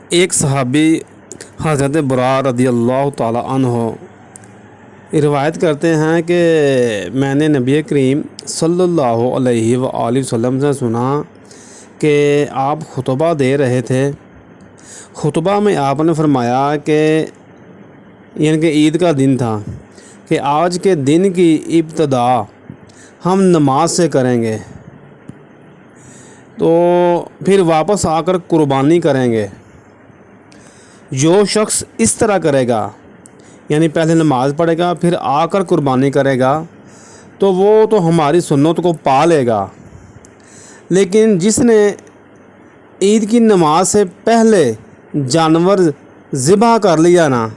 ایک صحابی حضرت برا رضی اللہ تعالی عنہ روایت کرتے ہیں کہ میں نے نبی کریم صلی اللہ علیہ وآلہ وسلم سے سنا کہ آپ خطبہ دے رہے تھے۔ خطبہ میں آپ نے فرمایا کہ یعنی کہ عید کا دن تھا کہ آج کے دن کی ابتدا ہم نماز سے کریں گے، تو پھر واپس آ کر قربانی کریں گے۔ جو شخص اس طرح کرے گا، یعنی پہلے نماز پڑھے گا پھر آ کر قربانی کرے گا، تو وہ تو ہماری سنت کو پا لے گا۔ لیکن جس نے عید کی نماز سے پہلے جانور ذبح کر لیا نا،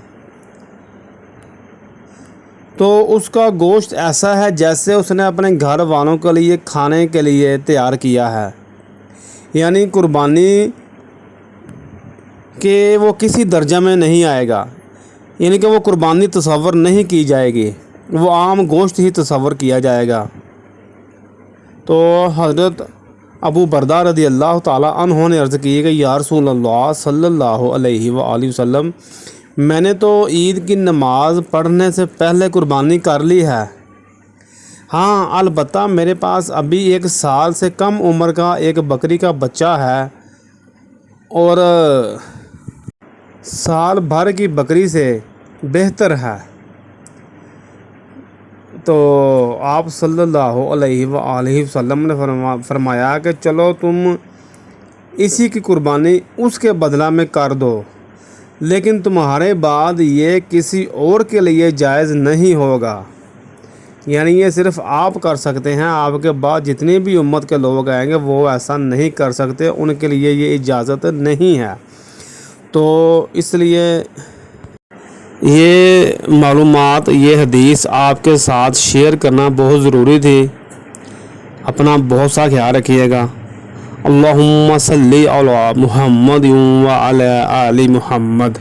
تو اس کا گوشت ایسا ہے جیسے اس نے اپنے گھر والوں کے لیے کھانے کے لیے تیار کیا ہے، یعنی قربانی کہ وہ کسی درجہ میں نہیں آئے گا، یعنی کہ وہ قربانی تصور نہیں کی جائے گی، وہ عام گوشت ہی تصور کیا جائے گا۔ تو حضرت ابو بردہ رضی اللہ تعالی عنہ نے عرض کی کہ یا رسول اللہ صلی اللہ علیہ وآلہ وسلم، میں نے تو عید کی نماز پڑھنے سے پہلے قربانی کر لی ہے، ہاں البتہ میرے پاس ابھی 1 سال سے کم عمر کا ایک بکری کا بچہ ہے، اور سال بھر کی بکری سے بہتر ہے۔ تو آپ صلی اللہ علیہ وآلہ وسلم نے فرمایا کہ چلو تم اسی کی قربانی اس کے بدلہ میں کر دو، لیکن تمہارے بعد یہ کسی اور کے لیے جائز نہیں ہوگا، یعنی یہ صرف آپ کر سکتے ہیں، آپ کے بعد جتنی بھی امت کے لوگ آئیں گے وہ ایسا نہیں کر سکتے، ان کے لیے یہ اجازت نہیں ہے۔ تو اس لیے یہ معلومات، یہ حدیث آپ کے ساتھ شیئر کرنا بہت ضروری تھی۔ اپنا بہت سا خیال رکھیے گا۔ اللہم صلی علی محمد و علی آل محمد۔